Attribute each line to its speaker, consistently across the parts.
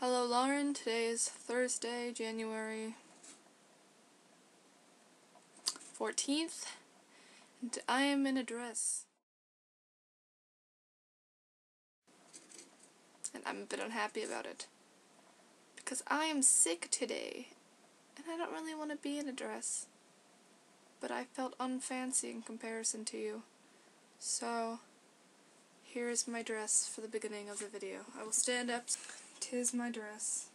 Speaker 1: Hello Lauren, today is Thursday, January 14th, and I am in a dress. And I'm a bit unhappy about it, because I am sick today, and I don't really want to be in a dress, but I felt unfancy in comparison to you. So, here is my dress for the beginning of the video. I will stand up. 'Tis my dress.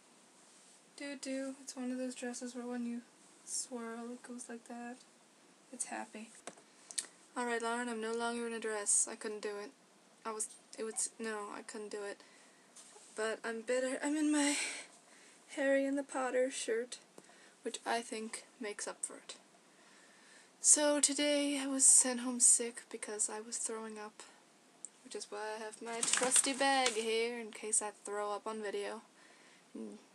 Speaker 1: Doo-doo. It's one of those dresses where when you swirl, it goes like that. It's happy. Alright, Lauren, I'm no longer in a dress. I couldn't do it. I couldn't do it. But I'm bitter. I'm in my Harry and the Potter shirt, which I think makes up for it. So today I was sent home sick because I was throwing up, which is why I have my trusty bag here in case I throw up on video.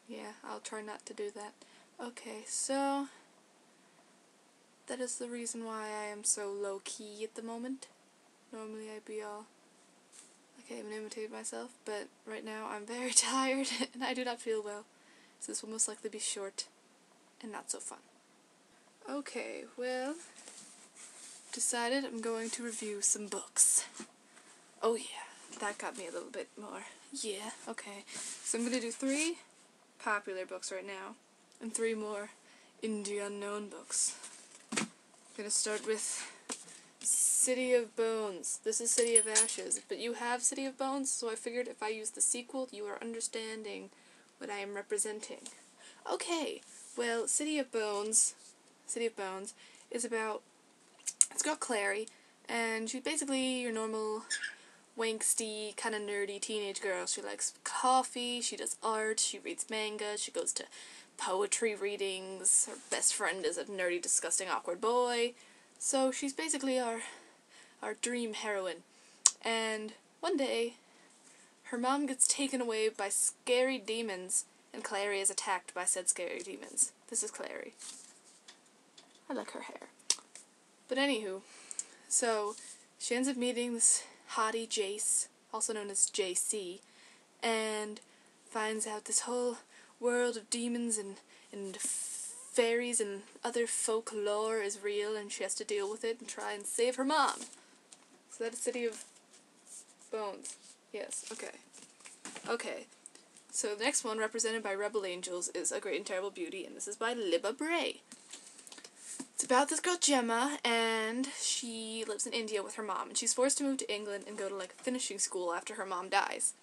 Speaker 1: Yeah, I'll try not to do that. Okay, so that is the reason why I am so low-key at the moment. Normally I'd be all, I can't even imitate myself, but right now I'm very tired and I do not feel well. So this will most likely be short and not so fun. Okay, well, decided I'm going to review some books. Oh yeah, that got me a little bit more. Yeah, okay. So I'm going to do 3 popular books right now, and 3 more indie unknown books. I'm going to start with City of Bones. This is City of Ashes, but you have City of Bones, so I figured if I use the sequel, you are understanding what I am representing. Okay, well, City of Bones is about, it's got Clary, and she's basically your normal wangsty, kind of nerdy teenage girl. She likes coffee, she does art, she reads manga, she goes to poetry readings, her best friend is a nerdy, disgusting, awkward boy. So she's basically our dream heroine. And one day, her mom gets taken away by scary demons, and Clary is attacked by said scary demons. This is Clary. I like her hair. But anywho, so she ends up meeting this hottie Jace, also known as JC, and finds out this whole world of demons and fairies and other folklore is real, and she has to deal with it and try and save her mom. So that is City of Bones. Yes, okay. Okay, so the next one, represented by Rebel Angels, is A Great and Terrible Beauty, and this is by Libba Bray. It's about this girl Gemma, and she lives in India with her mom, and she's forced to move to England and go to, like, finishing school after her mom dies.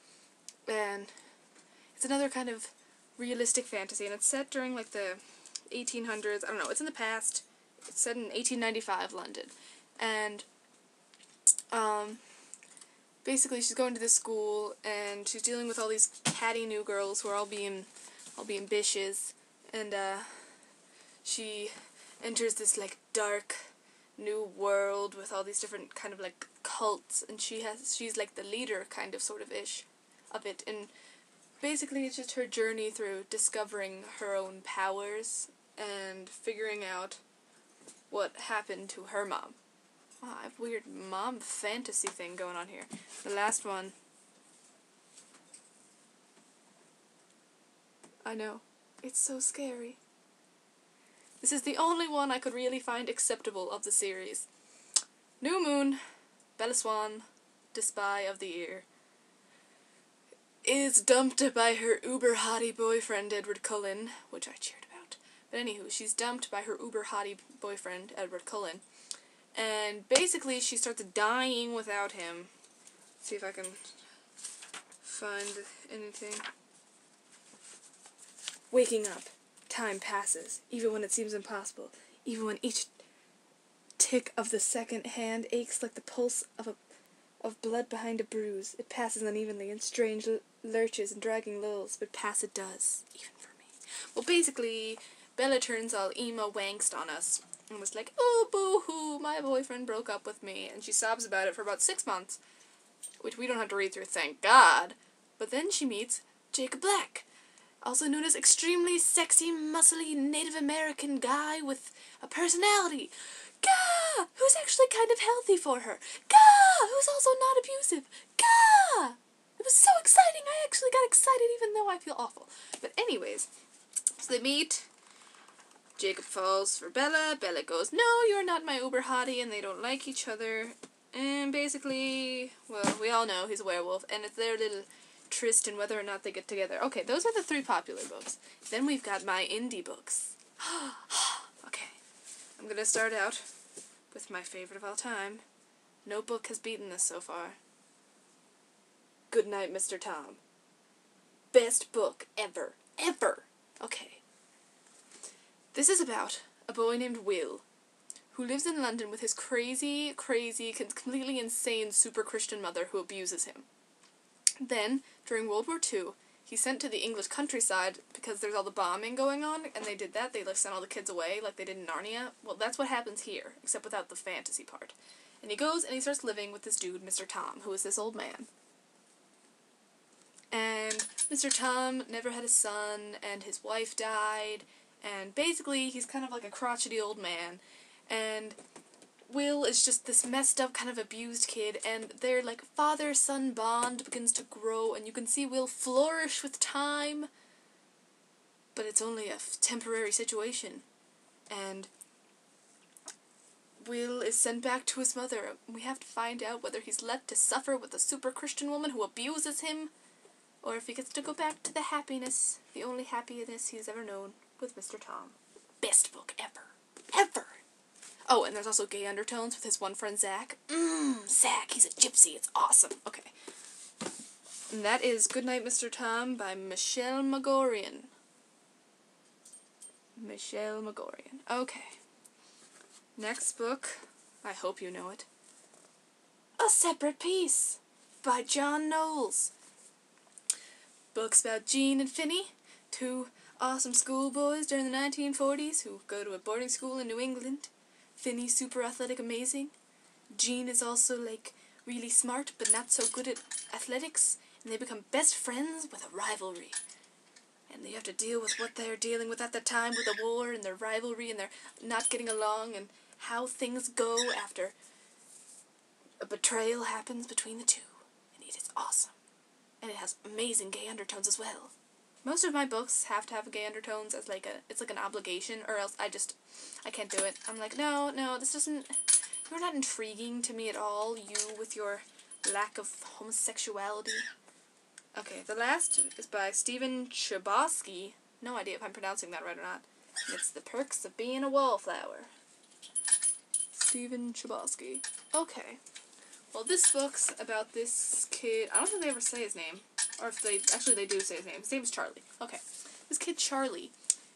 Speaker 1: And it's another kind of realistic fantasy, and it's set during, like, the 1800s. I don't know, it's in the past. It's set in 1895 London. And, basically she's going to this school, and she's dealing with all these catty new girls who are all being bitches, and, she enters this, like, dark new world with all these different kind of, like, cults, and she's like the leader, kind of, sort of ish of it, and basically it's just her journey through discovering her own powers and figuring out what happened to her mom. Wow, I have a weird mom fantasy thing going on here. The last one, I know, it's so scary. This is the only one I could really find acceptable of the series. New Moon, Bella Swan, the Spy of the Year, is dumped by her uber hottie boyfriend Edward Cullen, which I cheered about. But anywho, she's dumped by her uber hottie boyfriend Edward Cullen, and basically she starts dying without him. Let's see if I can find anything. Waking up. Time passes, even when it seems impossible, even when each tick of the second hand aches like the pulse of blood behind a bruise. It passes unevenly in strange lurches and dragging lulls, but pass it does, even for me. Well, basically, Bella turns all emo wangst on us, and was like, oh, boo-hoo, my boyfriend broke up with me, and she sobs about it for about 6 months, which we don't have to read through, thank God. But then she meets Jacob Black, also known as extremely sexy, muscly Native American guy with a personality. Gah! Who's actually kind of healthy for her. Gah! Who's also not abusive. Gah! It was so exciting. I actually got excited even though I feel awful. But anyways, so they meet. Jacob falls for Bella. Bella goes, no, you're not my uber hottie, and they don't like each other. And basically, well, we all know he's a werewolf, and it's their little tryst in whether or not they get together. Okay, those are the 3 popular books. Then we've got my indie books. Okay, I'm gonna start out with my favorite of all time. No book has beaten this so far. Goodnight, Mr. Tom. Best book ever. Ever! Okay. This is about a boy named Will, who lives in London with his crazy, completely insane super Christian mother who abuses him. Then, during World War II, he's sent to the English countryside because there's all the bombing going on, and they did that. They sent all the kids away like they did in Narnia. Well, that's what happens here, except without the fantasy part. And he goes and he starts living with this dude, Mr. Tom, who is this old man. And Mr. Tom never had a son, and his wife died, and basically he's kind of like a crotchety old man, and Will is just this messed up kind of abused kid, and their like father-son bond begins to grow, and you can see Will flourish with time, but it's only a temporary situation, and Will is sent back to his mother. We have to find out whether he's left to suffer with a super Christian woman who abuses him, or if he gets to go back to the happiness, the only happiness he's ever known, with Mr. Tom. Best book ever. Ever! Oh, and there's also gay undertones with his one friend, Zach. Zach, he's a gypsy. It's awesome. Okay. And that is Goodnight, Mr. Tom by Michelle Magorian. Michelle Magorian. Okay. Next book. I hope you know it. A Separate Peace by John Knowles. Books about Jean and Finny, 2 awesome schoolboys during the 1940s who go to a boarding school in New England. Finny's super athletic, amazing. Jean is also, like, really smart, but not so good at athletics, and they become best friends with a rivalry. And they have to deal with what they're dealing with at the time with the war and their rivalry and their not getting along and how things go after a betrayal happens between the 2. And it is awesome. And it has amazing gay undertones as well. Most of my books have to have gay undertones as like it's like an obligation, or else I can't do it. I'm like, no, this doesn't, you're not intriguing to me at all, you with your lack of homosexuality. Okay, the last is by Stephen Chbosky. No idea if I'm pronouncing that right or not. It's The Perks of Being a Wallflower. Stephen Chbosky. Okay. Well, this book's about this kid. I don't think they ever say his name. Or if they... Actually, they do say his name. His name's Charlie. Okay. This kid, Charlie.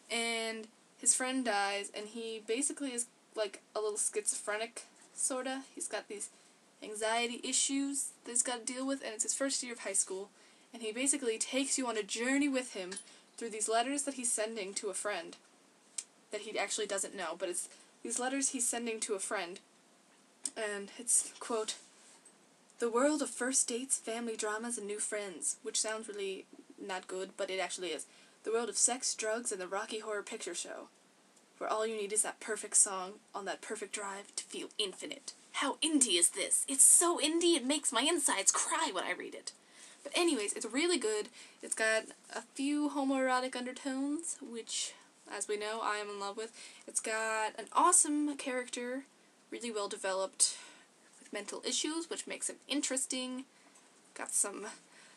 Speaker 1: And his friend dies, and he basically is, like, a little schizophrenic, sorta. He's got these anxiety issues that he's got to deal with, and it's his first year of high school. And he basically takes you on a journey with him through these letters that he's sending to a friend that he actually doesn't know. But it's these letters he's sending to a friend. And it's, quote, "The world of first dates, family dramas, and new friends," which sounds really not good, but it actually is. "The world of sex, drugs, and the Rocky Horror Picture Show, where all you need is that perfect song on that perfect drive to feel infinite." How indie is this? It's so indie it makes my insides cry when I read it. But anyways, it's really good. It's got a few homoerotic undertones, which, as we know, I am in love with. It's got an awesome character, really well developed, mental issues, which makes him interesting. Got some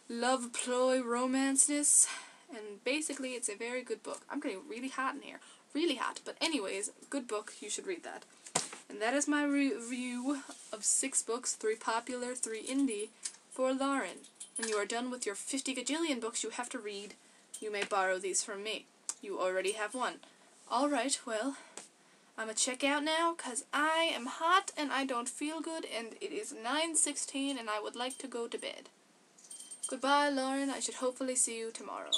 Speaker 1: love ploy romanceness, and basically it's a very good book. I'm getting really hot in here. Really hot. But anyways, good book. You should read that. And that is my review of 6 books, 3 popular, 3 indie, for Lauren. When you are done with your 50 gajillion books you have to read, you may borrow these from me. You already have one. Alright, well, I'm gonna check out now, because I am hot and I don't feel good, and it is 9:16 and I would like to go to bed. Goodbye, Lauren. I should hopefully see you tomorrow.